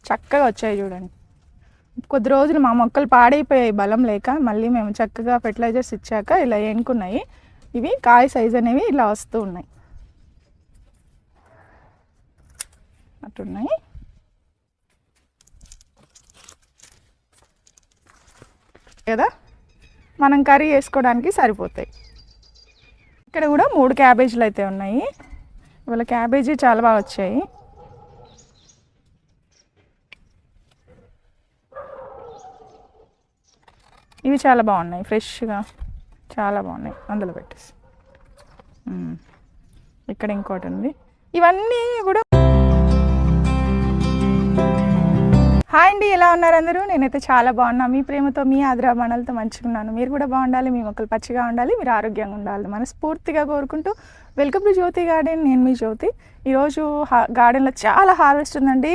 చక్కగా వచ్చాయి చూడండి. కొద్ది రోజులు మా మొక్కలు పాడైపోయాయి బలం లేక, మళ్ళీ మేము చక్కగా ఫెర్టిలైజర్స్ ఇచ్చాక ఇలా ఎన్నుకున్నాయి. ఇవి కాయ సైజ్ అనేవి ఇలా వస్తూ ఉన్నాయి అట్టున్నాయి. కదా మనం కర్రీ వేసుకోవడానికి సరిపోతాయి. ఇక్కడ కూడా 3 క్యాబేజీలు అయితే ఉన్నాయి. ఇవాళ క్యాబేజీ చాలా బాగా వచ్చాయి. ఇవి చాలా బాగున్నాయి, ఫ్రెష్గా చాలా బాగున్నాయి. అందులో పెట్టేసి ఇక్కడ ఇంకోటి ఉంది. ఇవన్నీ కూడా హాయ్ అండి, ఎలా ఉన్నారు అందరూ? నేనైతే చాలా బాగున్నా. మీ ప్రేమతో, మీ ఆదరాబాణాలతో మంచిగా ఉన్నాను. మీరు కూడా బాగుండాలి, మీ మొక్కలు పచ్చిగా ఉండాలి, మీరు ఆరోగ్యంగా ఉండాలి మనస్ఫూర్తిగా కోరుకుంటూ వెల్కమ్ టు జ్యోతి గార్డెన్. నేను మీ జ్యోతి. ఈరోజు గార్డెన్లో చాలా హార్వెస్ట్ ఉందండి.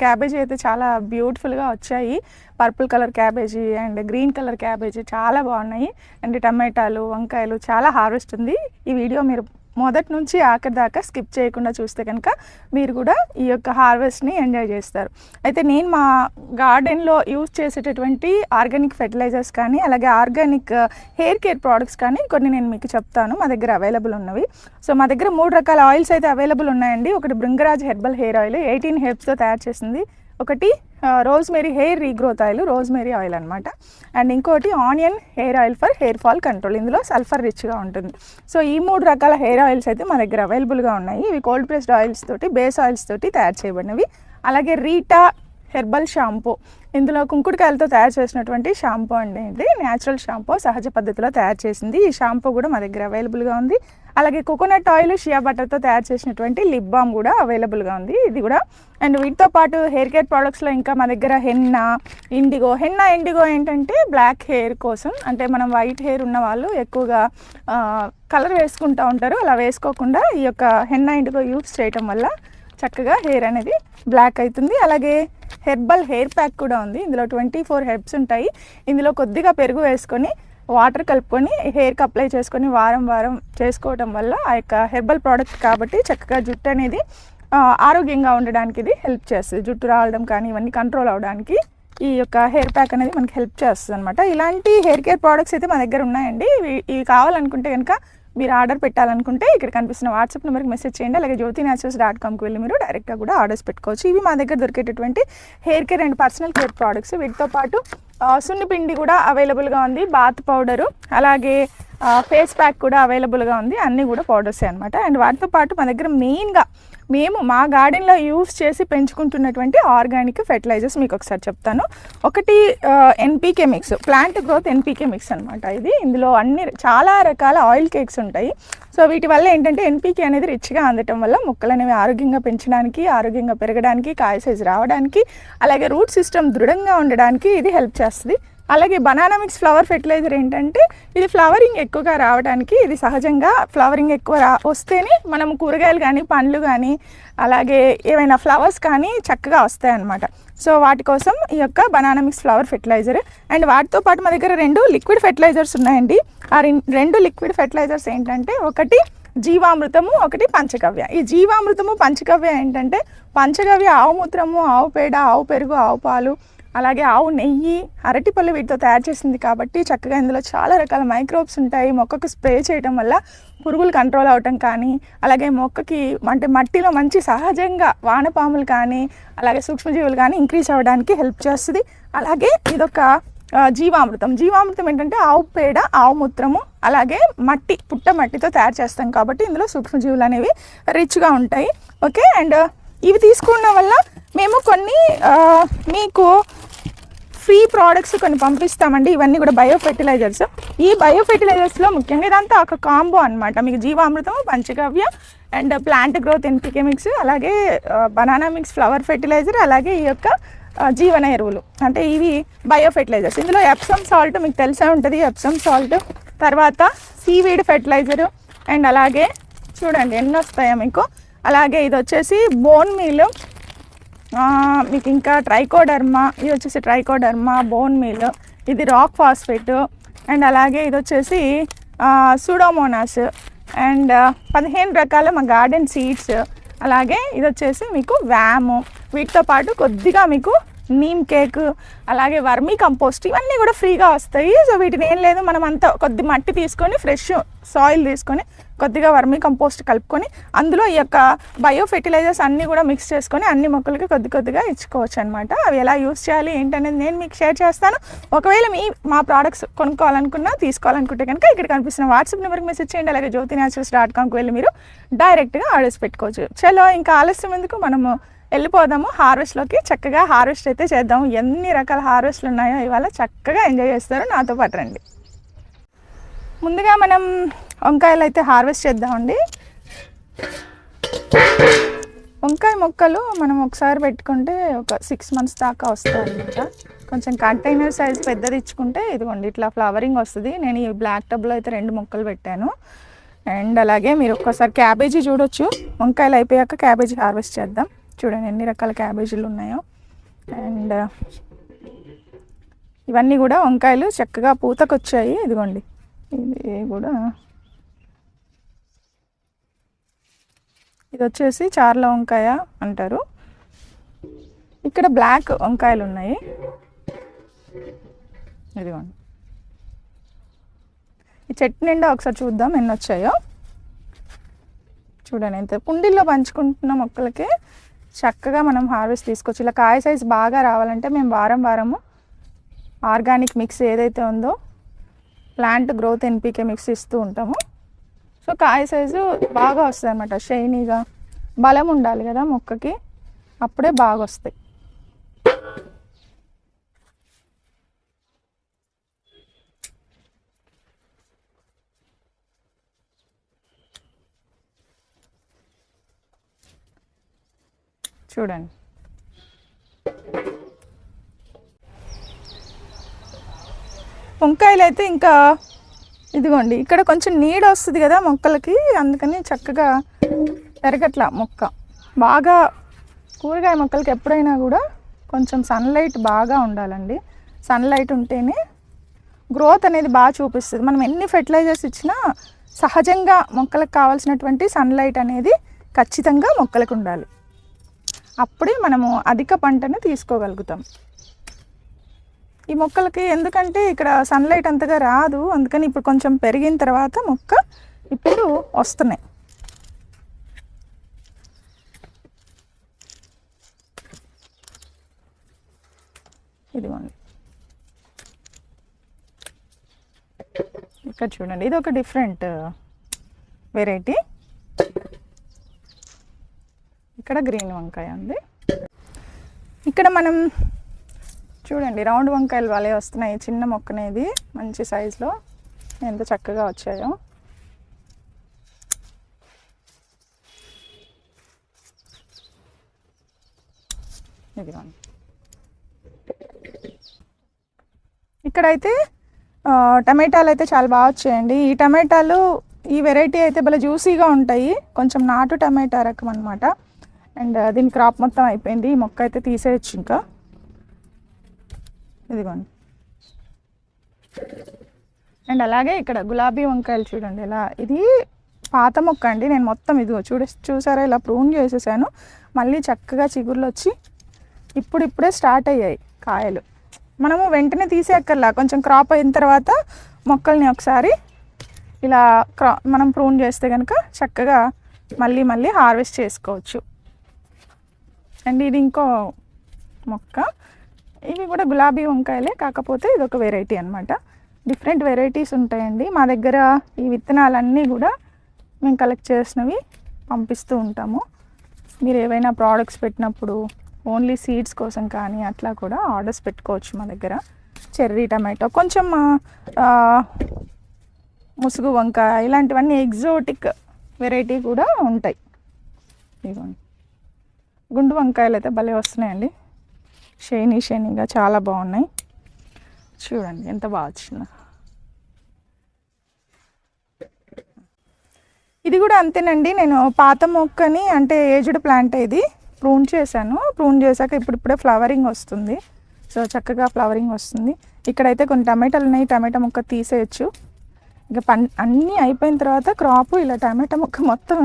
క్యాబేజీ అయితే చాలా బ్యూటిఫుల్గా వచ్చాయి. Purple colour cabbage and green colour cabbage చాలా బాగున్నాయి. అండ్ టమాటాలు, వంకాయలు చాలా హార్వెస్ట్ ఉంది. ఈ వీడియో మీరు మొదటి నుంచి ఆఖరి దాకా స్కిప్ చేయకుండా చూస్తే కనుక మీరు కూడా ఈ యొక్క హార్వెస్ట్ని ఎంజాయ్ చేస్తారు. అయితే నేను మా గార్డెన్లో యూజ్ చేసేటటువంటి ఆర్గానిక్ ఫెర్టిలైజర్స్ కానీ అలాగే ఆర్గానిక్ హెయిర్ కేర్ ప్రోడక్ట్స్ కానీ కొన్ని నేను మీకు చెప్తాను. మా దగ్గర అవైలబుల్ ఉన్నవి. సో మా దగ్గర 3 రకాల ఆయిల్స్ అయితే అవైలబుల్ ఉన్నాయండి. ఒకటి భృంగరాజ్ హెర్బల్ హెయిర్ ఆయిల్ 18 హెర్బ్స్తో తయారు చేసింది. ఒకటి rosemary hair regrowth oil, rosemary oil అనమాట. అండ్ ఇంకోటి onion hair oil for hair fall control. ఇందులో సల్ఫర్ రిచ్గా ఉంటుంది. సో ఈ 3 రకాల హెయిర్ ఆయిల్స్ అయితే మా దగ్గర అవైలబుల్గా ఉన్నాయి. ఇవి కోల్డ్ ప్రెస్డ్ ఆయిల్స్ తోటి, బేస్ ఆయిల్స్ తోటి తయారు చేయబడినవి. అలాగే రీటా హెర్బల్ షాంపూ, ఇందులో కుంకుడుకాయలతో తయారు చేసినటువంటి షాంపూ అండి. ఇది న్యాచురల్ షాంపూ, సహజ పద్ధతిలో తయారు చేసింది. ఈ షాంపూ కూడా మా దగ్గర అవైలబుల్గా ఉంది. అలాగే కోకోనట్ ఆయిల్, షియా బటర్తో తయారు చేసినటువంటి లిప్ బామ్ కూడా అవైలబుల్గా ఉంది, ఇది కూడా. అండ్ వీటితో పాటు హెయిర్ కేర్ ప్రోడక్ట్స్లో ఇంకా మా దగ్గర హెన్నా ఇండిగో ఏంటంటే బ్లాక్ హెయిర్ కోసం, అంటే మనం వైట్ హెయిర్ ఉన్న వాళ్ళు ఎక్కువగా కలర్ వేసుకుంటూ ఉంటారు. అలా వేసుకోకుండా ఈ యొక్క హెన్నా ఇండిగో యూజ్ చేయటం వల్ల చక్కగా హెయిర్ అనేది బ్లాక్ అవుతుంది. అలాగే హెర్బల్ హెయిర్ ప్యాక్ కూడా ఉంది. ఇందులో 24 హెర్బ్స్ ఉంటాయి. ఇందులో కొద్దిగా పెరుగు వేసుకొని వాటర్ కలుపుకొని హెయిర్కి అప్లై చేసుకొని వారం చేసుకోవటం వల్ల ఆ యొక్క హెర్బల్ ప్రోడక్ట్ కాబట్టి చక్కగా జుట్టు అనేది ఆరోగ్యంగా ఉండడానికి ఇది హెల్ప్ చేస్తుంది. జుట్టు రావడం కానీ ఇవన్నీ కంట్రోల్ అవడానికి ఈ యొక్క హెయిర్ ప్యాక్ అనేది మనకి హెల్ప్ చేస్తుంది అనమాట. ఇలాంటి హెయిర్ కేర్ ప్రోడక్ట్స్ అయితే మా దగ్గర ఉన్నాయండి. ఇవి కావాలనుకుంటే కనుక మీరు ఆర్డర్ పెట్టాలనుకుంటే ఇక్కడ కనిపిస్తున్న వాట్సాప్ నెంబర్కి మెసేజ్ చేయండి. అలాగే jyotinatural.comకి వెళ్ళి మీరు డైరెక్ట్గా కూడా ఆర్డర్స్ పెట్టుకోవచ్చు. ఇవి మా దగ్గర దొరికేటటువంటి hair care and personal care products. వీటితో పాటు సున్నిపిండి కూడా అవైలబుల్గా ఉంది, బాత్ పౌడరు, అలాగే ఫేస్ ప్యాక్ కూడా అవైలబుల్గా ఉంది. అన్నీ కూడా పౌడర్సే అనమాట. అండ్ వాటితో పాటు మా దగ్గర మెయిన్గా మేము మా గార్డెన్లో యూస్ చేసి పెంచుకుంటున్నటువంటి ఆర్గానిక్ ఫెర్టిలైజర్స్ మీకు ఒకసారి చెప్తాను. ఒకటి NPK mix, plant growth NPK mix అనమాట. ఇందులో చాలా రకాల ఆయిల్ కేక్స్ ఉంటాయి. సో వీటి వల్ల ఏంటంటే ఎన్పీకే అనేది రిచ్గా అందటం వల్ల మొక్కలు అనేవి ఆరోగ్యంగా పెంచడానికి, ఆరోగ్యంగా పెరగడానికి, కాయ సైజు రావడానికి, అలాగే రూట్ సిస్టమ్ దృఢంగా ఉండడానికి ఇది హెల్ప్ చేస్తుంది. అలాగే బనానా మిక్స్ ఫ్లవర్ ఫెర్టిలైజర్ ఏంటంటే ఇది ఫ్లవరింగ్ ఎక్కువగా రావడానికి, ఇది సహజంగా ఫ్లవరింగ్ ఎక్కువ వస్తేనే మనం కూరగాయలు కానీ, పండ్లు కానీ, అలాగే ఏవైనా ఫ్లవర్స్ కానీ చక్కగా వస్తాయి అన్నమాట. సో వాటి కోసం ఈ యొక్క banana mix flower fertiliser. And వాటితో పాటు మా దగ్గర 2 లిక్విడ్ ఫెర్టిలైజర్స్ ఉన్నాయండి. ఆ 2 లిక్విడ్ ఫెర్టిలైజర్స్ ఏంటంటే ఒకటి జీవామృతము, ఒకటి పంచగవ్య. ఈ జీవామృతము, పంచగవ్య ఏంటంటే పంచగవ్య ఆవు మూత్రము, ఆవు పేడ, ఆవు పెరుగు, ఆవు పాలు, అలాగే ఆవు నెయ్యి, అరటిపళ్ళు వీటితో తయారు చేసింది కాబట్టి చక్కగా ఇందులో చాలా రకాల మైక్రోబ్స్ ఉంటాయి. మొక్కకు స్ప్రే చేయడం వల్ల పురుగులు కంట్రోల్ అవటం కానీ, అలాగే మొక్కకి అంటే మట్టిలో మంచి సహజంగా వానపాములు కానీ, అలాగే సూక్ష్మజీవులు కానీ ఇంక్రీజ్ అవ్వడానికి హెల్ప్ చేస్తుంది. అలాగే ఇదొక జీవామృతం ఏంటంటే ఆవు పేడ, ఆవు మూత్రము, అలాగే మట్టి, పుట్ట మట్టితో తయారు చేస్తాం కాబట్టి ఇందులో సూక్ష్మజీవులు అనేవి రిచ్గా ఉంటాయి. ఓకే. అండ్ ఇవి తీసుకోవడం వల్ల మేము కొన్ని మీకు ఫ్రీ ప్రోడక్ట్స్ కొన్ని పంపిస్తామండి. ఇవన్నీ కూడా బయో ఫెర్టిలైజర్స్. ఈ బయో ఫెర్టిలైజర్స్లో ముఖ్యంగా ఇదంతా ఒక కాంబో అనమాట. మీకు జీవామృతం, పంచగవ్య and plant growth NPK mix, అలాగే బనానా మిక్స్ ఫ్లవర్ ఫెర్టిలైజర్, అలాగే ఈ యొక్క జీవన ఎరువులు, అంటే ఇవి బయో ఫెర్టిలైజర్స్. ఇందులో ఎప్సమ్ సాల్ట్ మీకు తెలిసే ఉంటుంది, ఎప్సమ్ సాల్ట్, తర్వాత సీవీడ్ ఫెర్టిలైజరు, అండ్ అలాగే చూడండి ఎన్ని వస్తాయో మీకు. అలాగే ఇది వచ్చేసి బోన్ మీల్, మీకు ఇంకా ట్రైకోడర్మా, ఇది వచ్చేసి ట్రైకోడర్మా, బోన్ మీల్, ఇది రాక్ ఫాస్ఫేట్, అండ్ అలాగే ఇది వచ్చేసి సూడోమోనాస్ అండ్ 15 రకాల మా గార్డెన్ సీడ్స్, అలాగే ఇది వచ్చేసి మీకు వ్యాము, వీటితో పాటు కొద్దిగా మీకు నీమ్ కేక్, అలాగే వర్మీ కంపోస్ట్, ఇవన్నీ కూడా ఫ్రీగా వస్తాయి. సో వీటిని ఏం లేదు, మనం అంతా కొద్ది మట్టి తీసుకొని ఫ్రెష్ సాయిల్ తీసుకొని కొద్దిగా వర్మీ కంపోస్ట్ కలుపుకొని అందులో ఈ యొక్క బయో ఫెర్టిలైజర్స్ అన్నీ కూడా మిక్స్ చేసుకొని అన్ని మొక్కలకి కొద్దిగా ఇచ్చుకోవచ్చు అనమాట. అవి ఎలా యూస్ చేయాలి ఏంటనేది నేను మీకు షేర్ చేస్తాను. ఒకవేళ మా ప్రోడక్ట్స్ కొనుక్కోవాలనుకున్నా తీసుకోవాలనుకుంటే కనుక ఇక్కడ కనిపిస్తున్న వాట్సాప్ నెంబర్కి మెసేజ్ చేయండి. అలాగే jyothinaturals.comకి వెళ్ళి మీరు డైరెక్ట్గా ఆర్డర్స్ పెట్టుకోవచ్చు. చలో ఇంకా ఆలస్యం ఎందుకు, మనము వెళ్ళిపోదాము హార్వెస్ట్లోకి. చక్కగా హార్వెస్ట్ అయితే చేద్దాము. ఎన్ని రకాల హార్వెస్ట్లు ఉన్నాయో ఇవాళ చక్కగా ఎంజాయ్ చేస్తారు, నాతో పాటు రండి. ముందుగా మనం వంకాయలు అయితే హార్వెస్ట్ చేద్దామండి. వంకాయ మొక్కలు మనం ఒకసారి పెట్టుకుంటే ఒక 6 months దాకా వస్తాయి అనమాట. కొంచెం కంటైనర్ సైజ్ పెద్దది ఇచ్చుకుంటే ఇదిగోండి ఇట్లా ఫ్లవరింగ్ వస్తుంది. నేను ఈ బ్లాక్ టబ్లో అయితే 2 మొక్కలు పెట్టాను. అండ్ అలాగే మీరు ఒక్కసారి క్యాబేజీ చూడొచ్చు. వంకాయలు అయిపోయాక క్యాబేజీ హార్వెస్ట్ చేద్దాం. చూడండి ఎన్ని రకాల క్యాబేజీలు ఉన్నాయో. అండ్ ఇవన్నీ కూడా వంకాయలు చక్కగా పూతకొచ్చాయి. ఇదిగోండి ఇది కూడా, ఇది వచ్చేసి చార్ల వంకాయ అంటారు. ఇక్కడ బ్లాక్ వంకాయలు ఉన్నాయి. ఇదిగోండి ఈ చెట్టు నిండా ఒకసారి చూద్దాం ఎన్ని వచ్చాయో. చూడండి ఎంత కుండీల్లో పంచుకుంటున్న మొక్కలకి చక్కగా మనం హార్వెస్ట్ తీసుకోవచ్చు. ఇలా కాయ సైజ్ బాగా రావాలంటే మేము వారము ఆర్గానిక్ మిక్స్ ఏదైతే ఉందో ప్లాంట్ గ్రోత్ ఎన్పికే మిక్స్ ఇస్తూ ఉంటాము. సో కాయ సైజు బాగా వస్తుంది అన్నమాట. షైనీగా బలం ఉండాలి కదా మొక్కకి, అప్పుడే బాగా వస్తాయి. చూడండి వంకాయలు అయితే ఇంకా ఇదిగోండి ఇక్కడ కొంచెం నీడ వస్తుంది కదా మొక్కలకి, అందుకని చక్కగా పెరగట్లా మొక్క. బాగా కూరగాయ మొక్కలకి ఎప్పుడైనా కూడా కొంచెం సన్లైట్ బాగా ఉండాలండి. సన్లైట్ ఉంటేనే గ్రోత్ అనేది బాగా చూపిస్తుంది. మనం ఎన్ని ఫెర్టిలైజర్స్ ఇచ్చినా సహజంగా మొక్కలకు కావాల్సినటువంటి సన్లైట్ అనేది ఖచ్చితంగా మొక్కలకు ఉండాలి. అప్పుడే మనము అధిక పంటను తీసుకోగలుగుతాం. ఈ మొక్కలకి ఎందుకంటే ఇక్కడ సన్లైట్ అంతగా రాదు, అందుకని ఇప్పుడు కొంచెం పెరిగిన తర్వాత మొక్క ఇప్పుడు వస్తున్నాయి. ఇదిగోండి ఇక్కడ చూడండి, ఇది ఒక డిఫరెంట్ వెరైటీ. ఇక్కడ గ్రీన్ వంకాయ ఉంది. ఇక్కడ మనం చూడండి రౌండ్ వంకాయలు వాళ్ళే వస్తున్నాయి. చిన్న మొక్కనేది మంచి సైజులో ఎంత చక్కగా వచ్చాయో. ఇదిగోండి ఇక్కడైతే టమాటాలు అయితే చాలా బాగా వచ్చాయండి. ఈ టమాటాలు ఈ వెరైటీ అయితే భలే జ్యూసీగా ఉంటాయి. కొంచెం నాటు టమాటా రకం అనమాట. అండ్ దీని క్రాప్ మొత్తం అయిపోయింది. ఈ మొక్క అయితే తీసేయచ్చు ఇంకా. ఇదిగోండి అండ్ అలాగే ఇక్కడ గులాబీ వంకాయలు చూడండి ఎలా, ఇది పాత మొక్క అండి. నేను మొత్తం ఇదిగో చూసారా ఇలా ప్రూన్ చేసేసాను. మళ్ళీ చక్కగా చిగుర్లు వచ్చి ఇప్పుడిప్పుడే స్టార్ట్ అయ్యాయి కాయలు. మనము వెంటనే తీసేయక్కర్లా, కొంచెం క్రాప్ అయిన తర్వాత మొక్కల్ని ఒకసారి ఇలా మనం ప్రూన్ చేస్తే కనుక చక్కగా మళ్ళీ హార్వెస్ట్ చేసుకోవచ్చు. అండ్ ఇది ఇంకో మొక్క, ఇవి కూడా గులాబీ వంకాయలే, కాకపోతే ఇది ఒక వెరైటీ అనమాట. డిఫరెంట్ వెరైటీస్ ఉంటాయండి మా దగ్గర. ఈ విత్తనాలన్నీ కూడా మేము కలెక్ట్ చేసినవి పంపిస్తూ ఉంటాము. మీరు ఏవైనా ప్రోడక్ట్స్ పెట్టినప్పుడు ఓన్లీ సీడ్స్ కోసం కానీ అట్లా కూడా ఆర్డర్స్ పెట్టుకోవచ్చు మా దగ్గర. చెర్రీ టమాటో, కొంచెం ముసుగు వంకాయ, ఇలాంటివన్నీ ఎగ్జోటిక్ వెరైటీ కూడా ఉంటాయి. ఇదిగోండి గుండు వంకాయలు అయితే భలే వస్తున్నాయండి. షైనీగా చాలా బాగున్నాయి. చూడండి ఎంత బాగా వచ్చిందో. ఇది కూడా అంతేనండి. నేను పాత మొక్కని అంటే ఏజ్డ్ ప్లాంట్ ఇది ప్రూన్ చేశాను. ప్రూన్ చేశాక ఇప్పుడిప్పుడే ఫ్లవరింగ్ వస్తుంది. సో చక్కగా ఫ్లవరింగ్ వస్తుంది. ఇక్కడైతే కొన్ని టమాటాలు ఉన్నాయి, టమాటా మొక్క తీసేయచ్చు. ఇక అన్నీ అయిపోయిన తర్వాత క్రాప్ ఇలా టమాటా మొక్క మొత్తం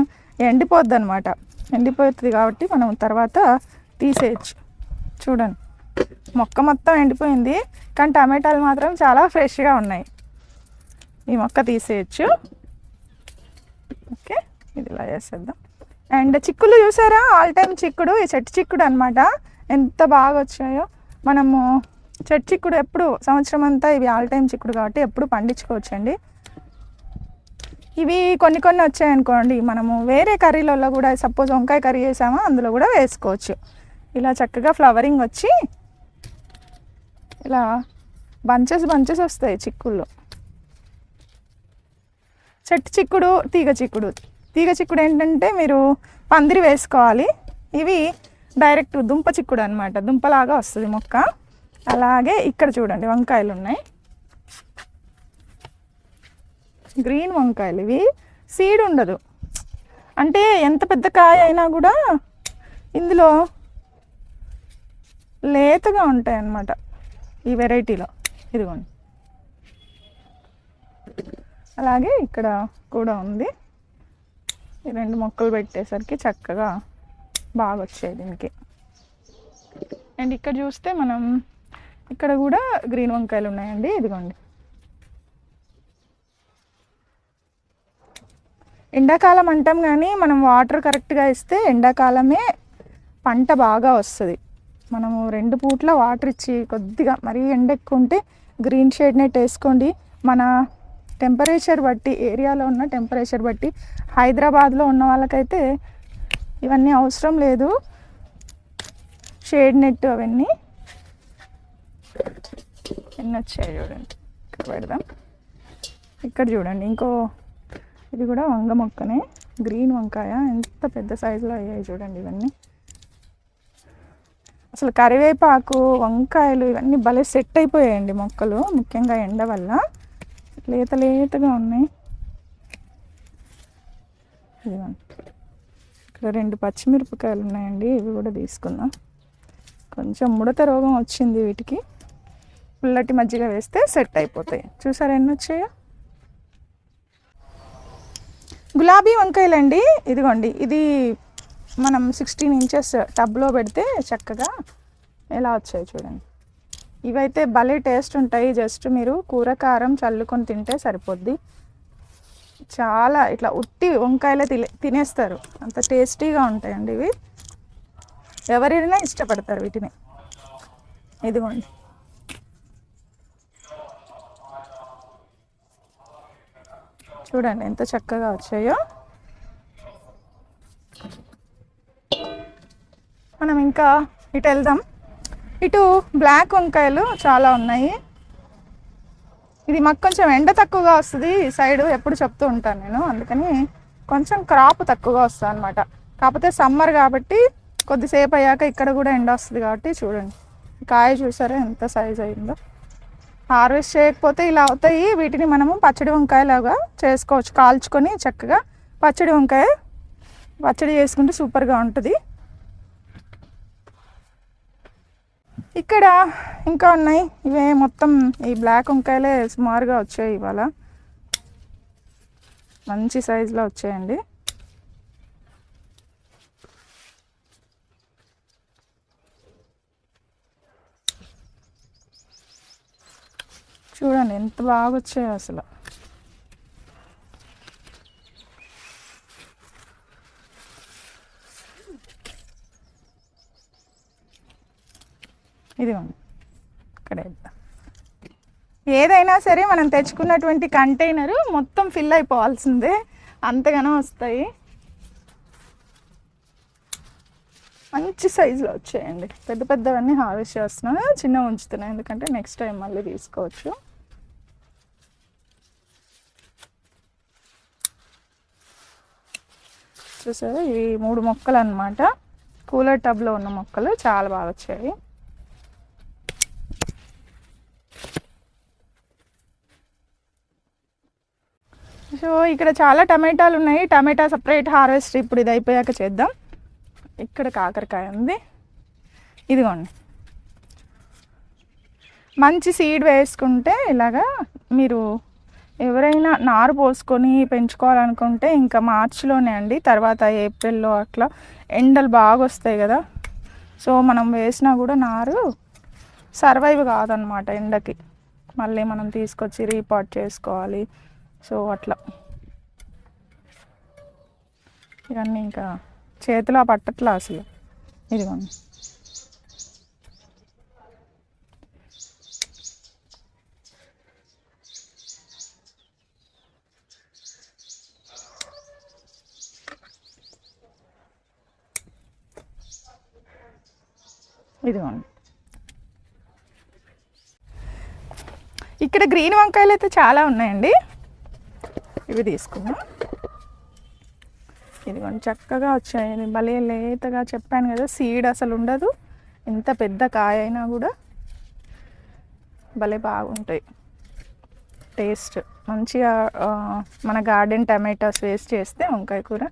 ఎండిపోద్ది అనమాట. ఎండిపోతుంది కాబట్టి మనం తర్వాత తీసేయచ్చు. చూడండి మొక్క మొత్తం ఎండిపోయింది కానీ టమాటాలు మాత్రం చాలా ఫ్రెష్గా ఉన్నాయి. ఈ మొక్క తీసేయచ్చు. ఓకే, ఇది ఇలా చేసేద్దాం. అండ్ చిక్కులు చూసారా, ఆల్ టైమ్ చిక్కుడు, ఈ చెట్టు చిక్కుడు అనమాట. ఎంత బాగా వచ్చాయో. మనము చెట్టు చిక్కుడు ఎప్పుడు సంవత్సరం అంతా ఇవి ఆల్ టైమ్ చిక్కుడు కాబట్టి ఎప్పుడు పండించుకోవచ్చండి. ఇవి కొన్ని కొన్ని వచ్చాయనుకోండి, మనము వేరే కర్రీలలో కూడా, సపోజ్ వంకాయ కర్రీ చేసామో అందులో కూడా వేసుకోవచ్చు. ఇలా చక్కగా ఫ్లవరింగ్ వచ్చి ఇలా బంచెస్ బంచెస్ వస్తాయి చిక్కుళ్ళు. చెట్టు చిక్కుడు, తీగ చిక్కుడు. తీగ చిక్కుడు ఏంటంటే మీరు పందిరి వేసుకోవాలి. ఇవి డైరెక్ట్ దుంప చిక్కుడు అనమాట, దుంపలాగా వస్తుంది మొక్క. అలాగే ఇక్కడ చూడండి వంకాయలు ఉన్నాయి, గ్రీన్ వంకాయలు. ఇవి సీడ్ ఉండదు, అంటే ఎంత పెద్ద కాయ అయినా కూడా ఇందులో లేతగా ఉంటాయి అన్నమాట ఈ వెరైటీలో. ఇదిగోండి, అలాగే ఇక్కడ కూడా ఉంది. ఈ 2 మొక్కలు పెట్టేసరికి చక్కగా బాగా వచ్చాయి దీనికి. అండ్ ఇక్కడ చూస్తే మనం ఇక్కడ కూడా గ్రీన్ వంకాయలు ఉన్నాయండి. ఇదిగోండి, ఎండాకాలం అంటాం కానీ మనం వాటర్ కరెక్ట్గా ఇస్తే ఎండాకాలమే పంట బాగా వస్తుంది. మనము 2 పూట్ల వాటర్ ఇచ్చి కొద్దిగా మరీ ఎండ ఎక్కువ ఉంటే గ్రీన్ షేడ్ నెట్ వేసుకోండి. మన టెంపరేచర్ బట్టి, ఏరియాలో ఉన్న టెంపరేచర్ బట్టి, హైదరాబాద్లో ఉన్న వాళ్ళకైతే ఇవన్నీ అవసరం లేదు, షేడ్ నెట్ అవన్నీ. ఎన్ని వచ్చాయి చూడండి, ఇక్కడ పెడదాం. ఇక్కడ చూడండి ఇంకో, ఇది కూడా వంగ మొక్కనే, గ్రీన్ వంకాయ. ఎంత పెద్ద సైజులో అయ్యాయి చూడండి ఇవన్నీ. అసలు కరివేపాకు, వంకాయలు ఇవన్నీ భలే సెట్ అయిపోయాయండి మొక్కలు, ముఖ్యంగా ఎండ వల్ల లేత లేతగా ఉన్నాయి. ఇక్కడ 2 పచ్చిమిరపకాయలు ఉన్నాయండి, ఇవి కూడా తీసుకుందాం. కొంచెం ముడత రోగం వచ్చింది వీటికి, పుల్లటి మజ్జిగ వేస్తే సెట్ అయిపోతాయి. చూసారా ఎన్ని వచ్చాయో. గులాబీ వంకాయలండి, ఇదిగోండి. ఇది మనం 16 ఇంచెస్ టబ్లో పెడితే చక్కగా ఎలా వచ్చాయి చూడండి. ఇవైతే భలే టేస్ట్ ఉంటాయి. జస్ట్ మీరు కూర కారం చల్లుకొని తింటే సరిపోద్ది. చాలా ఇట్లా ఉట్టి వంకాయలే తినేస్తారు, అంత టేస్టీగా ఉంటాయండి ఇవి. ఎవరైనా ఇష్టపడతారు వీటిని. ఇదిగోండి, చూడండి ఎంత చక్కగా వచ్చాయో. మనం ఇంకా ఇటు వెళ్దాం. ఇటు బ్లాక్ వంకాయలు చాలా ఉన్నాయి. ఇది మాకు కొంచెం ఎండ తక్కువగా వస్తుంది ఈ సైడు, ఎప్పుడు చెప్తూ ఉంటాను నేను, అందుకని కొంచెం క్రాప్ తక్కువగా వస్తుంది అనమాట. కాకపోతే సమ్మర్ కాబట్టి కొద్దిసేపు అయ్యాక ఇక్కడ కూడా ఎండ వస్తుంది కాబట్టి చూడండి కాయ చూసారా ఎంత సైజ్ అయిందో. హార్వెస్ట్ చేయకపోతే ఇలా అవుతాయి. వీటిని మనము పచ్చడి వంకాయలాగా చేసుకోవచ్చు, కాల్చుకొని చక్కగా పచ్చడి వంకాయ పచ్చడి చేసుకుంటే సూపర్గా ఉంటుంది. ఇక్కడ ఇంకా ఉన్నాయి. ఇవే మొత్తం ఈ బ్లాక్ వంకాయలే సుమారుగా వచ్చాయి ఇవాళ, మంచి సైజులో వచ్చాయండి. చూడండి ఎంత బాగా వచ్చాయో అసలు. ఇదిగోండి ఇక్కడ వేద్దాం. ఏదైనా సరే మనం తెచ్చుకున్నటువంటి కంటైనరు మొత్తం ఫిల్ అయిపోవాల్సిందే, అంతగానో వస్తాయి. మంచి సైజులో వచ్చాయండి. పెద్ద పెద్దవన్నీ హార్వెస్ట్ చేస్తున్నాను, చిన్నవి ఉంచుతున్నాను ఎందుకంటే నెక్స్ట్ టైం మళ్ళీ తీసుకోవచ్చు. చూసారా ఇవి 3 మొక్కలు అన్నమాట, కూలర్ టబ్లో ఉన్న మొక్కలు చాలా బాగా వచ్చాయి. సో ఇక్కడ చాలా టమాటాలు ఉన్నాయి. టమాటా సపరేట్ హార్వెస్ట్ ఇప్పుడు ఇది అయిపోయాక చేద్దాం. ఇక్కడ కాకరకాయ ఉంది, ఇదిగోండి. మంచి సీడ్ వేసుకుంటే ఇలాగా మీరు ఎవరైనా నారు పోసుకొని పెంచుకోవాలనుకుంటే ఇంకా మార్చిలోనే అండి, తర్వాత ఏప్రిల్లో అట్లా ఎండలు బాగా వస్తాయి కదా. సో మనం వేసినా కూడా నారు సర్వైవ్ కాదనమాట ఎండకి. మళ్ళీ మనం తీసుకొచ్చి రీపాట్ చేసుకోవాలి. సో అట్లా ఇవన్నీ ఇంకా చేతిలో పట్టట్లా అసలు. ఇదిగోండి, ఇదిగోండి. ఇక్కడ గ్రీన్ వంకాయలు అయితే చాలా ఉన్నాయండి, ఇవి తీసుకుందాం. ఇదిగోండి, చక్కగా వచ్చాయి, భలే లేతగా. చెప్పాను కదా సీడ్ అసలు ఉండదు, ఎంత పెద్ద కాయ అయినా కూడా భలే బాగుంటాయి. టేస్ట్ మంచిగా మన గార్డెన్ టమాటాస్ వేస్ట్ చేస్తే వంకాయ కూర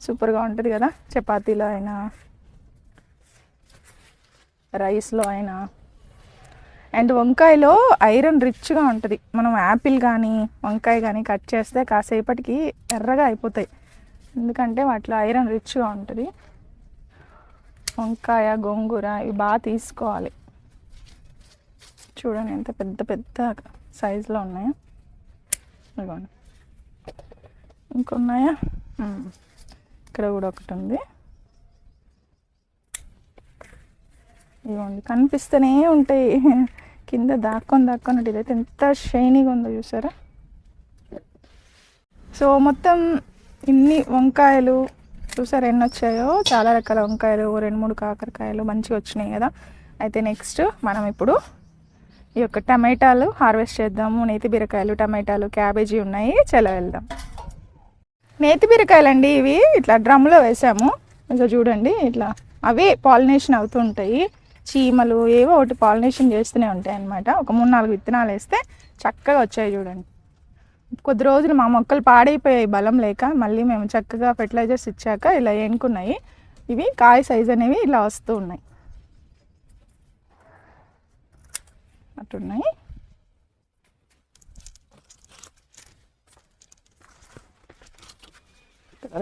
సూపర్గా ఉంటుంది కదా. చపాతీలో అయినా రైస్లో అయినా. అండ్ వంకాయలో ఐరన్ రిచ్గా ఉంటుంది. మనం యాపిల్ కానీ వంకాయ కానీ కట్ చేస్తే కాసేపటికి ఎర్రగా అయిపోతాయి, ఎందుకంటే వాటిలో ఐరన్ రిచ్గా ఉంటుంది. వంకాయ గోంగూర ఇవి బాగా తీసుకోవాలి. చూడండి ఎంత పెద్ద పెద్ద సైజులో ఉన్నాయో. ఇదిగోండి, ఇంకొన్నాయా, ఇక్కడ కూడా ఒకటి ఉంది. ఇవ్వండి, కనిపిస్తూనే ఉంటాయి కింద దాక్కొని ఇదైతే ఎంత షైనీగా ఉందో చూసారా. సో మొత్తం ఇన్ని వంకాయలు చూసారా ఎన్ని వచ్చాయో. చాలా రకాల వంకాయలు, 2-3 కాకరకాయలు మంచిగా వచ్చినాయి కదా. అయితే నెక్స్ట్ మనం ఇప్పుడు ఈ యొక్క టమాటాలు హార్వెస్ట్ చేద్దాము. నేతి బీరకాయలు, టమాటాలు, క్యాబేజీ ఉన్నాయి, చలో వెళ్దాం. నేతి బీరకాయలు అండి ఇవి. ఇట్లా డ్రమ్లో వేసాము, ఇక చూడండి ఇట్లా అవి పాలినేషన్ అవుతూ ఉంటాయి. చీమలు ఏవో ఒకటి పాలినేషన్ చేస్తూనే ఉంటాయి అన్నమాట. ఒక 3-4 విత్తనాలు వేస్తే చక్కగా వచ్చాయి చూడండి. కొద్ది రోజులు మా మొక్కలు పాడైపోయాయి బలం లేక, మళ్ళీ మేము చక్కగా ఫెర్టిలైజర్స్ ఇచ్చాక ఇలా ఎన్నుకున్నాయి. ఇవి కాయ సైజ్ అనేవి ఇలా వస్తూ ఉన్నాయి, అట్టున్నాయి.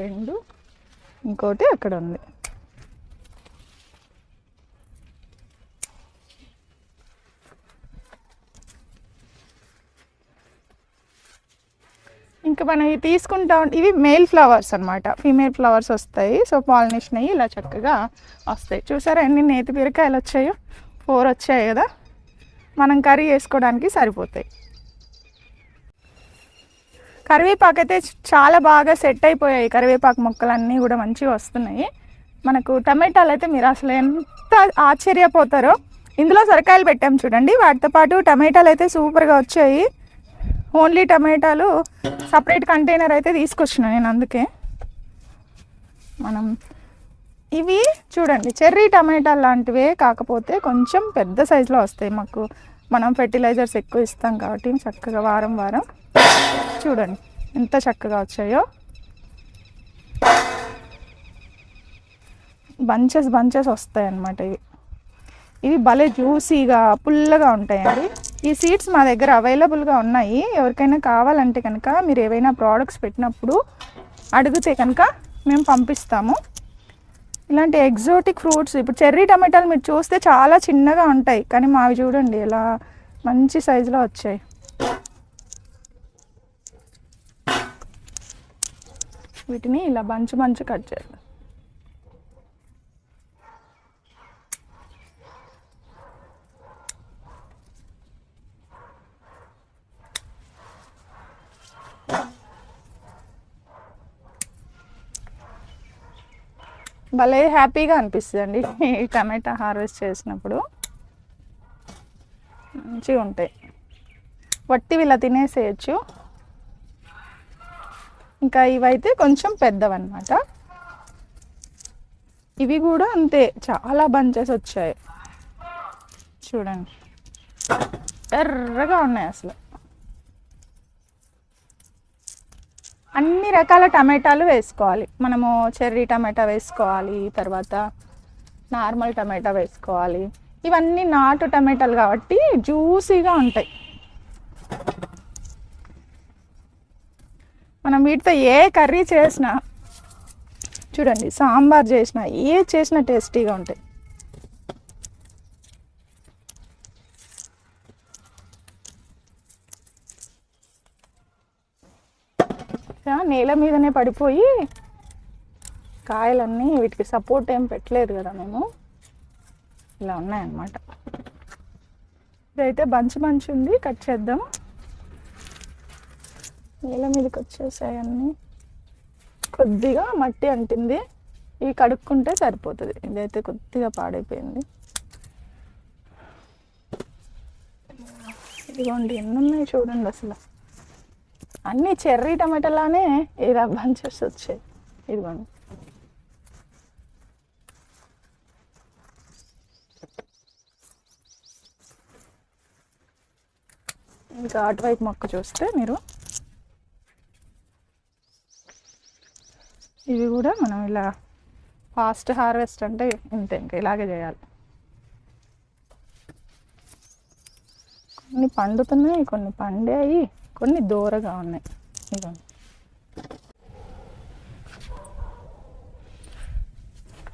రెండు, ఇంకోటి అక్కడ ఉంది. ఇంకా మనం ఇవి తీసుకుంటా ఇవి మేల్ ఫ్లవర్స్ అనమాట, ఫీమేల్ ఫ్లవర్స్ వస్తాయి. సో పాలినేషన్ అయ్యి ఇలా చక్కగా వస్తాయి. చూసారా ఎన్ని నేతి బీరకాయలు వచ్చాయో, 4 వచ్చాయి కదా. మనం కర్రీ వేసుకోవడానికి సరిపోతాయి. కరివేపాకు అయితే చాలా బాగా సెట్ అయిపోయాయి. కరివేపాకు మొక్కలన్నీ కూడా మంచిగా వస్తున్నాయి. మనకు టమాటాలు అయితే మీరు అసలు ఎంత ఆశ్చర్యపోతారో. ఇందులో సొరకాయలు పెట్టాం చూడండి, వాటితో పాటు టమాటాలు అయితే సూపర్గా వచ్చాయి. ఓన్లీ టమాటాలు సపరేట్ కంటైనర్ అయితే తీసుకొచ్చినా నేను, అందుకే. మనం ఇవి చూడండి చెర్రీ టమాటాలు లాంటివే, కాకపోతే కొంచెం పెద్ద సైజులో వస్తాయి. మాకు మనం ఫెర్టిలైజర్స్ ఎక్కువ ఇస్తాం కాబట్టి చక్కగా వారం వారం చూడండి ఎంత చక్కగా వచ్చాయో. బంచెస్ బంచెస్ వస్తాయి అన్నమాట. ఇవి భలే జ్యూసీగా పుల్లగా ఉంటాయండి. ఈ సీడ్స్ మా దగ్గర అవైలబుల్గా ఉన్నాయి. ఎవరికైనా కావాలంటే కనుక మీరు ఏవైనా ప్రోడక్ట్స్ పెట్టినప్పుడు అడిగితే కనుక మేము పంపిస్తాము. ఇలాంటి ఎగ్జోటిక్ ఫ్రూట్స్, ఇప్పుడు చెర్రీ టమాటాలు మీరు చూస్తే చాలా చిన్నగా ఉంటాయి, కానీ మావి చూడండి ఎలా మంచి సైజులో వచ్చాయి. వీటిని ఇలా బంచు కట్ చేయాలి. భలే హ్యాపీగా అనిపిస్తుంది అండి ఈ టమాటా హార్వెస్ట్ చేసినప్పుడు. మంచిగా ఉంటాయి, వట్టివి ఇలా తినేసేయచ్చు. ఇంకా ఇవైతే కొంచెం పెద్దవన్నమాట. ఇవి కూడా అంతే, చాలా బంచెస్ వచ్చాయి చూడండి, ఎర్రగా ఉన్నాయి అసలు. అన్ని రకాల టమాటాలు వేసుకోవాలి మనము. చెర్రీ టమాటా వేసుకోవాలి, తర్వాత నార్మల్ టమాటా వేసుకోవాలి. ఇవన్నీ నాటు టమాటాలు కాబట్టి జ్యూసీగా ఉంటాయి. మనం వీటితో ఏ కర్రీ చేసినా చూడండి, సాంబార్ చేసినా ఏ చేసినా టేస్టీగా ఉంటాయి. నేల మీదనే పడిపోయి కాయలన్నీ వీటికి సపోర్ట్ ఏం పెట్టలేదు కదా మేము, ఇలా ఉన్నాయన్నమాట. ఇదైతే మంచి ఉంది, కట్ చేద్దాం. నేల మీదకి వచ్చేసాయి అన్నీ. కొద్దిగా మట్టి అంటింది, ఇవి కడుక్కుంటే సరిపోతుంది. ఇదైతే కొద్దిగా పాడైపోయింది. ఇదిగోండి ఎన్ని ఉన్నాయి చూడండి, అసలు అన్నీ చెర్రీ టమాటాలానే ఇలా బంచెస్ వచ్చాయి. ఇదిగోండి, ఇంకా అటువైపు మొక్క చూస్తే మీరు, ఇవి కూడా మనం ఇలా ఫాస్ట్ హార్వెస్ట్ అంటే ఇంతే, ఇంకా ఇలాగే చేయాలి. కొన్ని పండుతున్నాయి, కొన్ని పండాయి, కొన్ని దూరగా ఉన్నాయి. ఇదిగోండి,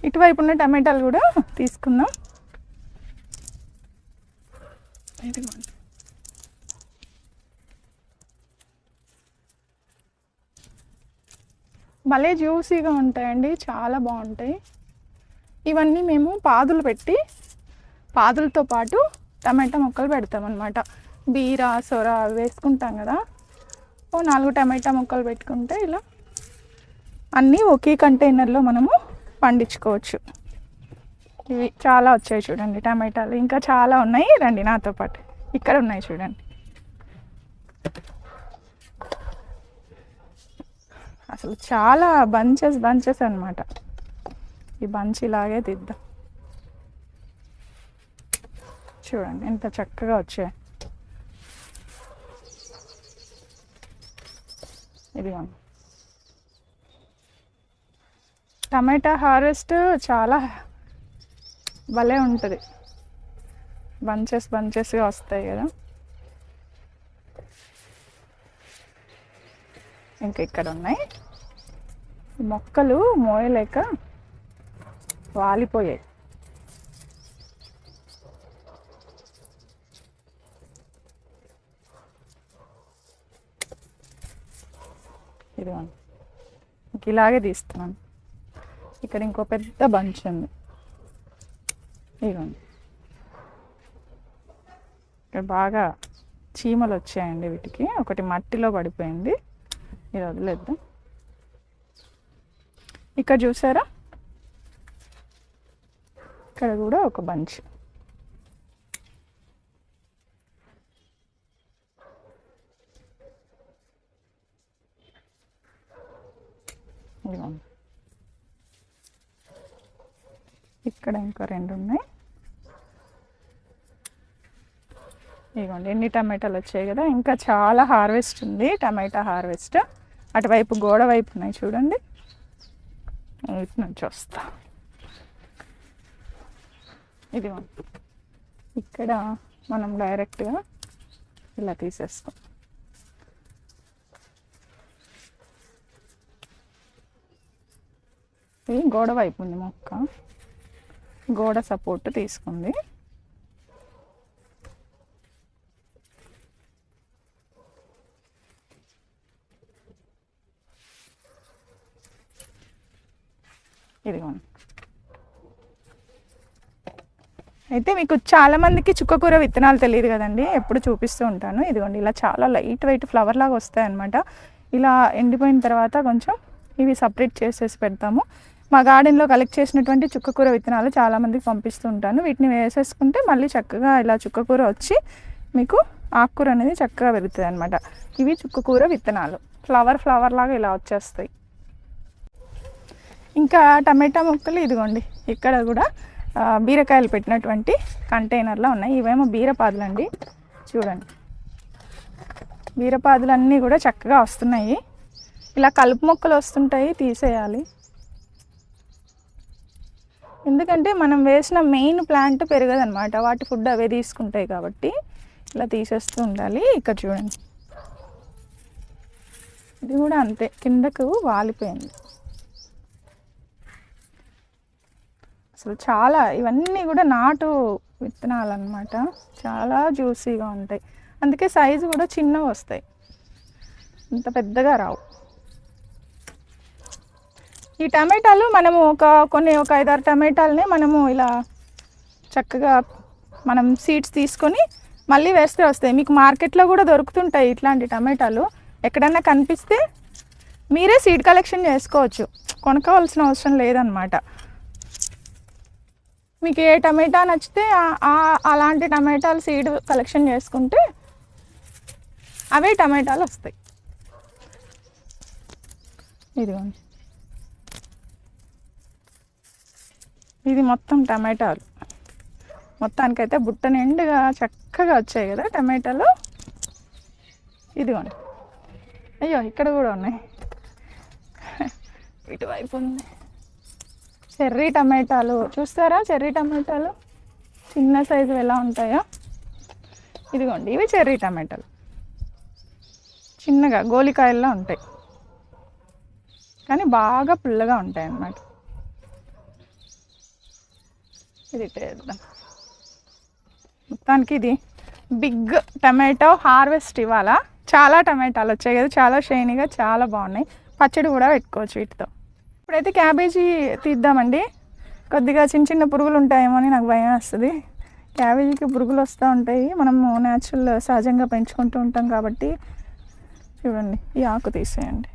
ఇటువైపు ఉన్న టమాటాలు కూడా తీసుకుందాం. ఇదిగోండి, భలే జ్యూసీగా ఉంటాయండి, చాలా బాగుంటాయి. ఇవన్నీ మేము పాదులు పెట్టి, పాదులతో పాటు టమాటా మొక్కలు పెడతామన్నమాట. బీర సొర వేసుకుంటాం కదా, ఓ 4 టమాటా మొక్కలు పెట్టుకుంటే ఇలా అన్నీ ఒకే కంటైనర్లో మనము పండించుకోవచ్చు. ఇవి చాలా వచ్చాయి చూడండి టమాటాలు, ఇంకా చాలా ఉన్నాయి. రండి నాతో పాటు, ఇక్కడ ఉన్నాయి చూడండి. అసలు చాలా బంచెస్ అన్నమాట. ఈ బంచ్ ఇలాగే తీద్దాం. చూడండి ఎంత చక్కగా వచ్చాయి. ఇదిగోండి, టమాటా హార్వెస్ట్ చాలా భలే ఉంటుంది. బంచెస్గా వస్తాయి కదా. ఇంకా ఇక్కడ ఉన్నాయి. మొక్కలు మోయలేక వాలిపోయాయి. ఇదిగోండి, ఇంక ఇలాగే తీస్తున్నాను. ఇక్కడ ఇంకో పెద్ద బంచ్ ఉంది. ఇదిగోండి, ఇక్కడ బాగా చీమలు వచ్చాయండి వీటికి. ఒకటి మట్టిలో పడిపోయింది, ఇది వదిలేద్దాం. ఇక్కడ చూసారా, ఇక్కడ కూడా ఒక బంచ్. ఇక్కడ ఇంకా 2 ఉన్నాయి. ఇదిగోండి ఎన్ని టమాటాలు వచ్చాయి కదా. ఇంకా చాలా హార్వెస్ట్ ఉంది, టమాటా హార్వెస్ట్. అటువైపు గోడ వైపు ఉన్నాయి చూడండి, ఇటు నుంచి వస్తా. ఇదిగోండి, ఇక్కడ మనం డైరెక్ట్గా ఇలా తీసేస్తాం. ఇది గోడ వైపు ఉంది మొక్క, గోడ సపోర్ట్ తీసుకుంది. ఇదిగోండి, అయితే మీకు చాలామందికి చుక్కకూర విత్తనాలు తెలియదు కదండి, ఎప్పుడు చూపిస్తూ ఉంటాను. ఇదిగోండి, ఇలా చాలా లైట్ వెయిట్ ఫ్లవర్ లాగా వస్తాయి అన్నమాట. ఇలా ఎండిపోయిన తర్వాత కొంచెం ఇవి సపరేట్ చేసేసి పెడతాము. మా గార్డెన్లో కలెక్ట్ చేసినటువంటి చుక్కకూర విత్తనాలు చాలామందికి పంపిస్తూ ఉంటాను. వీటిని వేసేసుకుంటే మళ్ళీ చక్కగా ఇలా చుక్కకూర వచ్చి మీకు ఆకుకూర అనేది చక్కగా పెరుగుతుంది అనమాట. ఇవి చుక్కకూర విత్తనాలు, ఫ్లవర్ లాగా ఇలా వచ్చేస్తాయి. ఇంకా టమాటా మొక్కలు ఇదిగోండి, ఇక్కడ కూడా బీరకాయలు పెట్టినటువంటి కంటైనర్లో ఉన్నాయి. ఇవేమో బీరపాదులు అండి, చూడండి బీరపాదులన్నీ కూడా చక్కగా వస్తున్నాయి. ఇలా కలుపు మొక్కలు వస్తుంటాయి, తీసేయాలి. ఎందుకంటే మనం వేసిన మెయిన్ ప్లాంట్ పెరగదనమాట, వాటి ఫుడ్ అవే తీసుకుంటాయి కాబట్టి ఇలా తీసేస్తూ ఉండాలి. ఇక్కడ చూడండి, ఇది కూడా అంతే, కిందకు వాలిపోయింది. అసలు చాలా, ఇవన్నీ కూడా నాటు విత్తనాలు అన్నమాట. చాలా జ్యూసీగా ఉంటాయి, అందుకే సైజు కూడా చిన్నవి వస్తాయి, ఇంత పెద్దగా రావు. ఈ టమాటాలు మనము ఒక 5-6 టమాటాలని మనము ఇలా చక్కగా మనం సీడ్స్ తీసుకొని మళ్ళీ వేస్తే వస్తాయి. మీకు మార్కెట్లో కూడా దొరుకుతుంటాయి ఇట్లాంటి టమాటాలు. ఎక్కడన్నా కనిపిస్తే మీరే సీడ్ కలెక్షన్ చేసుకోవచ్చు, కొనుక్కోవాల్సిన అవసరం లేదనమాట. మీకు ఏ టమాటా నచ్చితే అలాంటి టమాటాలు సీడ్ కలెక్షన్ చేసుకుంటే అవే టమాటాలు వస్తాయి. ఇదిగోండి, ఇది మొత్తం టమాటాలు. మొత్తానికైతే బుట్ట నిండుగా చక్కగా వచ్చాయి కదా టమాటాలు. ఇదిగోండి, అయ్యో ఇక్కడ కూడా ఉన్నాయి, ఇటువైపు ఉంది. చెర్రీ టమాటాలు చూస్తారా, చెర్రీ టమాటాలు చిన్న సైజు ఎలా ఉంటాయో. ఇదిగోండి, ఇవి చెర్రీ టమాటాలు, చిన్నగా గోలికాయల్లో ఉంటాయి కానీ బాగా పుల్లగా ఉంటాయి అన్నమాట. ఇది వేద్దాం. మొత్తానికి ఇది బిగ్ టమాటో హార్వెస్ట్ ఇవాళ. చాలా టమాటాలు వచ్చాయి కదా, చాలా షైనీగా, చాలా బాగున్నాయి. పచ్చడి కూడా పెట్టుకోవచ్చు వీటితో. ఇప్పుడైతే క్యాబేజీ తీద్దామండి. కొద్దిగా చిన్న చిన్న పురుగులు ఉంటాయేమో అని నాకు భయం వస్తుంది. క్యాబేజీకి పురుగులు వస్తూ ఉంటాయి, మనము న్యాచురల్ సహజంగా పెంచుకుంటూ ఉంటాం కాబట్టి. చూడండి, ఈ ఆకు తీసేయండి.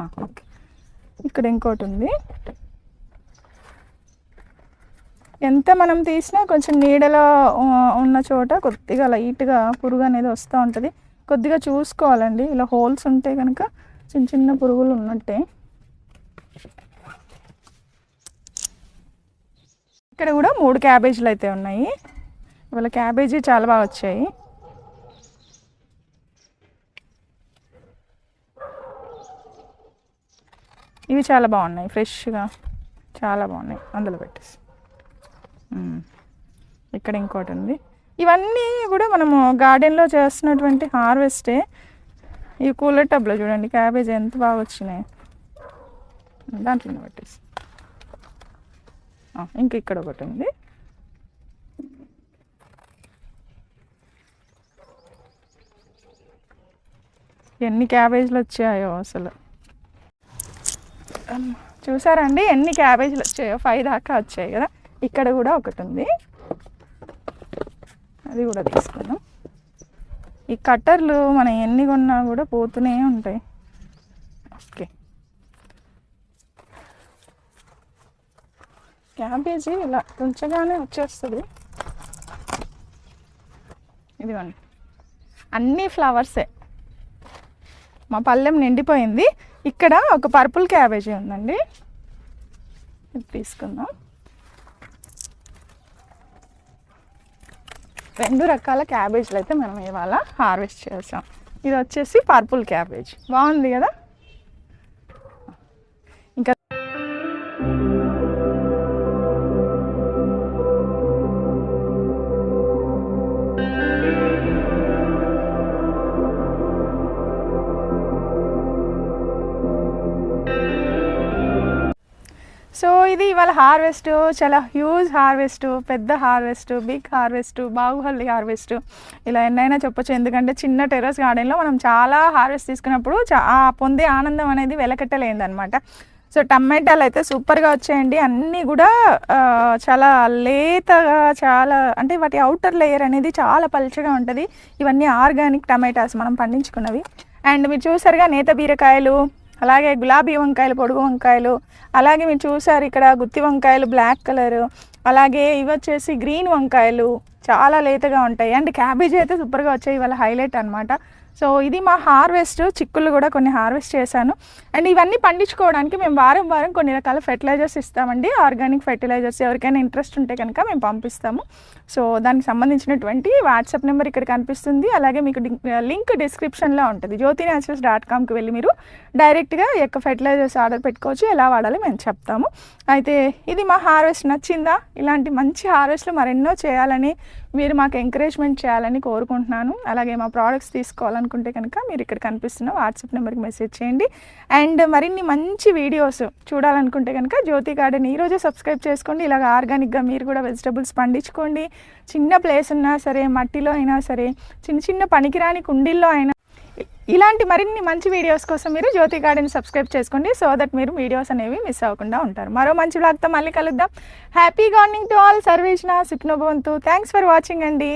ఓకే, ఇక్కడ ఇంకోటి ఉంది. ఎంత మనం తీసినా కొంచెం నీడలో ఉన్న చోట కొద్దిగా లైట్గా పురుగు అనేది వస్తూ ఉంటుంది. కొద్దిగా చూసుకోవాలండి, ఇలా హోల్స్ ఉంటే కనుక చిన్న చిన్న పురుగులు ఉన్నట్టే. ఇక్కడ కూడా 3 క్యాబేజీలు అయితే ఉన్నాయి. ఇవాళ క్యాబేజీ చాలా బాగా వచ్చాయి. ఇవి చాలా బాగున్నాయి, ఫ్రెష్గా చాలా బాగున్నాయి. అందులో పెట్టేసి ఇక్కడ ఇంకోటి ఉంది. ఇవన్నీ కూడా మనము గార్డెన్లో చేస్తున్నటువంటి హార్వెస్టే. ఈ కూలర్ టబ్లో చూడండి క్యాబేజీ ఎంత బాగా వచ్చినాయి, దాంట్లో పెట్టేసి. ఇంక ఇక్కడ ఒకటి ఉంది. ఎన్ని క్యాబేజీలు వచ్చాయో అసలు, చూసారండి ఎన్ని క్యాబేజీలు వచ్చాయో, 5 దాకా వచ్చాయి కదా. ఇక్కడ కూడా ఒకటి ఉంది, అది కూడా తీసుకున్నాం. ఈ కట్టర్లు మనం ఎన్ని కొన్నా కూడా పోతూనే ఉంటాయి. ఓకే, క్యాబేజీ ఇలా తుంచగానే వచ్చేస్తుంది. ఇదిగోండి, అన్నీ ఫ్లవర్సే. మా పళ్ళెం నిండిపోయింది. ఇక్కడ ఒక పర్పుల్ క్యాబేజీ ఉందండి, ఇది తీసుకుందాం. 2 రకాల క్యాబేజీలు అయితే మనం ఇవాళ హార్వెస్ట్ చేసాం. ఇది వచ్చేసి పర్పుల్ క్యాబేజ్, బాగుంది కదా. ఇంకా సో ఇది ఇవాళ హార్వెస్ట్, చాలా హ్యూజ్ హార్వెస్ట్, పెద్ద harvest, big harvest, Baahubali harvest, ఇలా ఎన్నైనా చెప్పొచ్చు. ఎందుకంటే చిన్న టెర్రస్ గార్డెన్లో మనం చాలా హార్వెస్ట్ తీసుకున్నప్పుడు పొందే ఆనందం అనేది వెలకట్టలేదన్నమాట. సో టమాటాలు అయితే సూపర్గా వచ్చాయండి. అన్నీ కూడా చాలా లేతగా, చాలా అంటే వాటి అవుటర్ లేయర్ అనేది చాలా పలుచగా ఉంటుంది. ఇవన్నీ ఆర్గానిక్ టమాటాస్ మనం పండించుకున్నవి. అండ్ మీరు చూసారుగా నేత బీరకాయలు, అలాగే గులాబీ వంకాయలు, పొడుగు వంకాయలు, అలాగే మీరు చూసారు ఇక్కడ గుత్తి వంకాయలు బ్లాక్ కలర్, అలాగే ఇవి వచ్చేసి గ్రీన్ వంకాయలు చాలా లేతగా ఉంటాయి. అండ్ క్యాబేజీ అయితే సూపర్గా వచ్చాయి, ఇవాళ హైలైట్ అనమాట. సో ఇది మా హార్వెస్ట్. చిక్కులు కూడా కొన్ని హార్వెస్ట్ చేశాను. అండ్ ఇవన్నీ పండించుకోవడానికి మేము వారం వారం కొన్ని రకాల ఫెర్టిలైజర్స్ ఇస్తామండి, ఆర్గానిక్ ఫెర్టిలైజర్స్. ఎవరికైనా ఇంట్రెస్ట్ ఉంటే కనుక మేము పంపిస్తాము. సో దానికి సంబంధించినటువంటి వాట్సాప్ నెంబర్ ఇక్కడ కనిపిస్తుంది, అలాగే మీకు లింక్ డిస్క్రిప్షన్లో ఉంటుంది. jyotinaturals.comకి వెళ్ళి మీరు డైరెక్ట్గా ఈ యొక్క ఫెర్టిలైజర్స్ ఆర్డర్ పెట్టుకోవచ్చు. ఎలా వాడాలో మేము చెప్తాము. అయితే ఇది మా హార్వెస్ట్ నచ్చిందా? ఇలాంటి మంచి హార్వెస్ట్లు మరెన్నో చేయాలని మీరు మాకు ఎంకరేజ్మెంట్ చేయాలని కోరుకుంటున్నాను. అలాగే మా ప్రోడక్ట్స్ తీసుకోవాలనుకుంటే కనుక మీరు ఇక్కడ కనిపిస్తున్న వాట్సాప్ నెంబర్కి మెసేజ్ చేయండి. అండ్ మరిన్ని మంచి వీడియోస్ చూడాలనుకుంటే కనుక జ్యోతి గార్డెన్ ఈరోజే సబ్స్క్రైబ్ చేసుకోండి. ఇలాగ ఆర్గానిక్గా మీరు కూడా వెజిటబుల్స్ పండించుకోండి. చిన్న ప్లేస్ ఉన్నా సరే, మట్టిలో అయినా సరే, చిన్న చిన్న పనికిరాని కుండీల్లో అయినా, ఇలాంటి మరిన్ని మంచి వీడియోస్ కోసం మీరు జ్యోతి గార్డెన్ సబ్స్క్రైబ్ చేసుకోండి. సో దట్ మీరు వీడియోస్ అనేవి మిస్ అవ్వకుండా ఉంటారు. మరో మంచి బ్లాగ్తో మళ్ళీ కలుద్దాం. Happy gardening to all. సర్వేషణ సుఖ్నోభవంతు. థ్యాంక్స్ ఫర్ వాచింగ్ అండి.